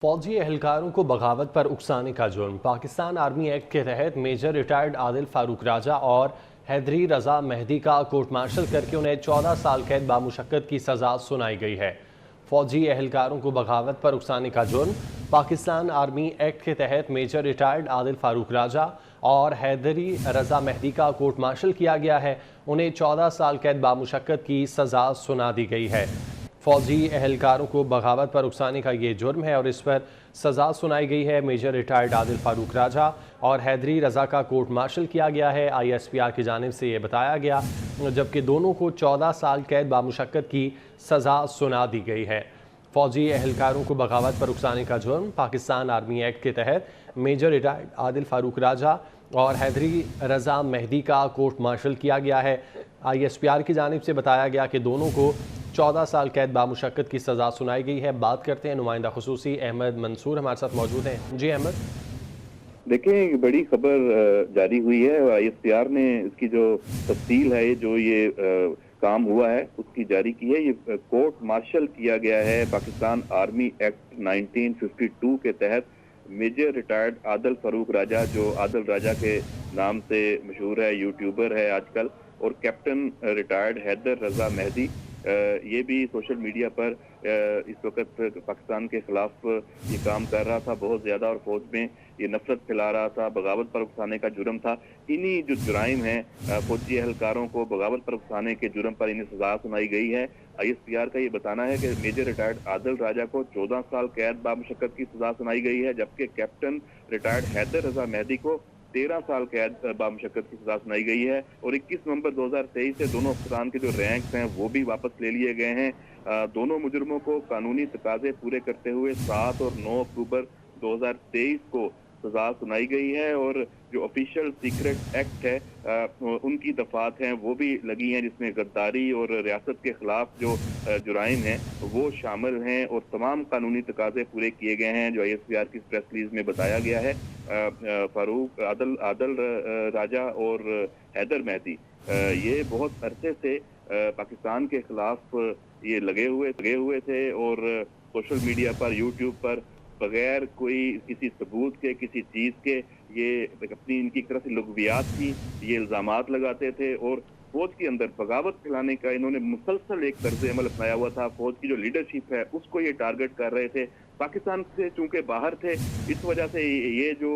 फौजी एहलकारों को बगावत पर उकसाने का जुर्म। पाकिस्तान आर्मी एक्ट के तहत मेजर रिटायर्ड आदिल फारूक राजा और हैदरी रजा मेहदी का कोर्ट मार्शल करके उन्हें 14 साल कैद बामुशक्कत की सज़ा सुनाई गई है। फौजी एहलकारों को बगावत पर उकसाने का जुर्म। पाकिस्तान आर्मी एक्ट के तहत मेजर रिटायर्ड आदिल फारूक राजा और हैदरी रजा मेहदी का कोर्ट मार्शल किया गया है। उन्हें 14 साल कैद बामुशक्कत की सज़ा सुना दी गई है। फौजी एहलकारों को बगावत पर उकसाने का ये जुर्म है और इस पर सज़ा सुनाई गई है। मेजर रिटायर्ड आदिल फारूक राजा और हैदरी रजा का कोर्ट मार्शल किया गया है। ISPR की जानिब से ये बताया गया, जबकि दोनों को 14 साल कैद बामुशक्कत की सज़ा सुना दी गई है। फौजी एहलकारों को बगावत पर उकसाने का जुर्म पाकिस्तान आर्मी एक्ट के तहत मेजर रिटायर्ड आदिल फारूक राजा और हैदरी रजा मेहदी का कोर्ट मार्शल किया गया है। ISPR की जानिब से बताया गया कि दोनों को 14 साल कैद बामुशक्कत की सज़ा सुनाई गई है। बात करते हैं नुमाइंदा खुसूसी अहमद मंसूर हमारे साथ मौजूद हैं। जी अहमद। देखें, बड़ी खबर जारी हुई है। ISPR ने इसकी जो तफसील है, जो ये काम हुआ है उसकी जारी की है। ये कोर्ट मार्शल किया गया है पाकिस्तान आर्मी एक्ट 1952 के तहत मेजर रिटायर्ड आदिल फारूक राजा, जो आदिल राजा के नाम से मशहूर है, यूट्यूबर है आजकल, और कैप्टन रिटायर्ड हैदर रजा मेहदी, ये भी सोशल मीडिया पर इस वक्त पाकिस्तान के खिलाफ ये काम कर रहा था बहुत ज़्यादा, और फौज में ये नफरत फैला रहा था। बगावत पर उकसाने का जुर्म था। इन्हीं जो जुराइम हैं, फौजी एहलकारों को बगावत पर उकसाने के जुर्म पर इन्हें सजा सुनाई गई है। ISPR का ये बताना है कि मेजर रिटायर्ड आदिल राजा को 14 साल कैद बामुशक्कत की सजा सुनाई गई है, जबकि कैप्टन रिटायर्ड हैदर रजा मेहदी को 13 साल कैद बामुशक्कत की सजा सुनाई गई है। और 21 नवंबर 2023 से दोनों अफसरान के जो रैंक्स हैं वो भी वापस ले लिए गए हैं। दोनों मुजरमों को कानूनी तकाजे पूरे करते हुए 7 और 9 अक्टूबर 2023 को सजा सुनाई गई है। और जो ऑफिशियल सीक्रेट एक्ट है, उनकी दफात हैं वो भी लगी हैं, जिसमें गद्दारी और रियासत के खिलाफ जो जुराइम हैं वो शामिल हैं, और तमाम कानूनी तकाजे पूरे किए गए हैं, जो ISPR की प्रेस रिलीज में बताया गया है। फारूक आदिल राजा और हैदर मेहदी ये बहुत अरसे से पाकिस्तान के खिलाफ ये लगे हुए थे, और सोशल मीडिया पर, यूट्यूब पर बगैर कोई किसी सबूत के, किसी चीज़ के, ये अपनी इनकी तरफ से लुग़वियात थी, ये इल्ज़ामात लगाते थे, और फौज के अंदर बगावत फैलाने का इन्होंने मुसलसल एक तर्ज अमल अपनाया हुआ था। फौज की जो लीडरशिप है उसको ये टारगेट कर रहे थे। पाकिस्तान से चूंकि बाहर थे, इस वजह से ये जो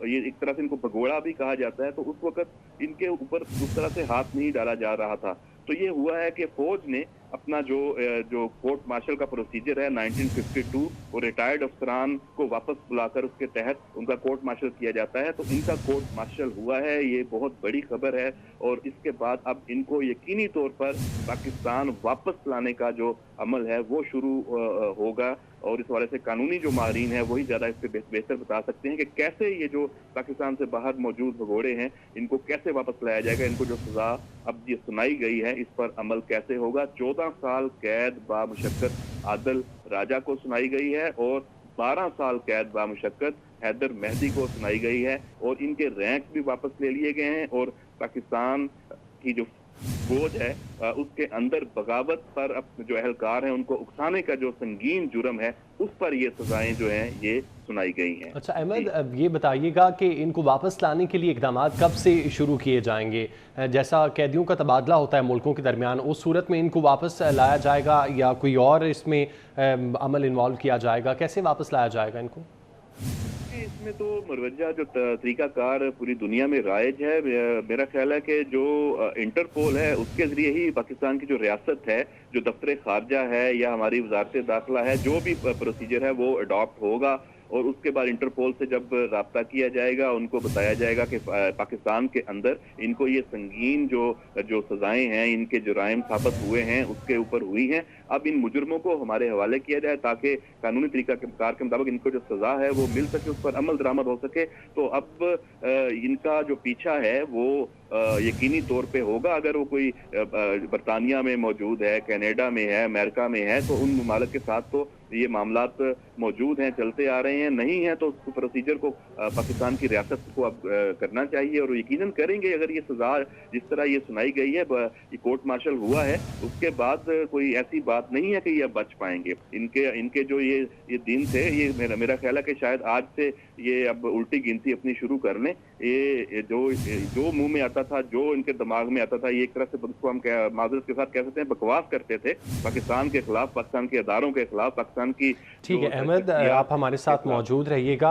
ये एक तरह से इनको भगोड़ा भी कहा जाता है, तो उस वक्त इनके ऊपर उस तरह से हाथ नहीं डाला जा रहा था। तो ये हुआ है कि फौज ने अपना जो कोर्ट मार्शल का प्रोसीजर है 1952, और रिटायर्ड अफसरान को वापस बुलाकर उसके तहत उनका कोर्ट मार्शल किया जाता है। तो इनका कोर्ट मार्शल हुआ है, ये बहुत बड़ी खबर है। और इसके बाद अब इनको यकीनी तौर पर पाकिस्तान वापस लाने का जो अमल है वो शुरू होगा, और इस वाले से कानूनी जो माहिरीन है वही ज़्यादा इस पर बेहतर बता सकते हैं कि कैसे ये जो पाकिस्तान से बाहर मौजूद भगोड़े हैं इनको कैसे वापस लाया जाएगा। इनको जो सज़ा अब ये सुनाई गई है इस पर अमल कैसे होगा। 14 साल कैद बामुशक्कत आदिल राजा को सुनाई गई है, और 12 साल कैद बामुशक्कत हैदर मेहदी को सुनाई गई है, और इनके रैंक भी वापस ले लिए गए हैं। और पाकिस्तान की जो फौज है उसके अंदर बगावत पर जो एहलकार हैं उनको उकसाने का जो संगीन जुर्म है उस पर ये सजाएं जो हैं ये सुनाई गई हैं। अच्छा अहमद, अब ये बताइएगा कि इनको वापस लाने के लिए इकदाम कब से शुरू किए जाएंगे? जैसा कैदियों का तबादला होता है मुल्कों के दरमियान, उस सूरत में इनको वापस लाया जाएगा या कोई और इसमें अमल इन्वॉल्व किया जाएगा? कैसे वापस लाया जाएगा इनको? इसमें तो मरवजा जो तरीकाकार पूरी दुनिया में राइज है। मेरा ख्याल है कि जो इंटरपोल है उसके जरिए ही पाकिस्तान की जो रियासत है, जो दफ्तर खारजा है या हमारी वजारत दाखिला है, जो भी प्रोसीजर है वो अडॉप्ट होगा, और उसके बाद इंटरपोल से जब राब्ता किया जाएगा उनको बताया जाएगा कि पाकिस्तान के अंदर इनको ये संगीन जो सजाएं हैं, इनके जुराइम साबित हुए हैं उसके ऊपर हुई हैं। अब इन मुजरमों को हमारे हवाले किया जाए ताकि कानूनी तरीका के कार के मुताबिक इनको जो सजा है वो मिल सके, उस पर अमल दरामद हो सके। तो अब इनका जो पीछा है वो यकीनी तौर पे होगा। अगर वो कोई बरतानिया में मौजूद है, कनाडा में है, अमेरिका में है, तो उन ममालिक के साथ तो ये मामलात मौजूद हैं, चलते आ रहे हैं, नहीं है तो उस प्रोसीजर को पाकिस्तान की रियासत को अब करना चाहिए और यकीनन करेंगे। अगर ये सजा जिस तरह ये सुनाई गई है, ये कोर्ट मार्शल हुआ है, उसके बाद कोई ऐसी बात नहीं है कि ये अब बच पाएंगे। इनके जो ये दिन थे, ये मेरा ख्याल है कि शायद आज से ये अब उल्टी गिनती अपनी शुरू कर लें। ये जो मुंह में आता था, जो इनके दिमाग में आता था, ये एक तरह से उसको हम माजरत के साथ कह सकते हैं बकवास करते थे पाकिस्तान के खिलाफ, पाकिस्तान के अदारों के खिलाफ, पाकिस्तान की। ठीक है अहमद, आप हमारे साथ मौजूद रहिएगा।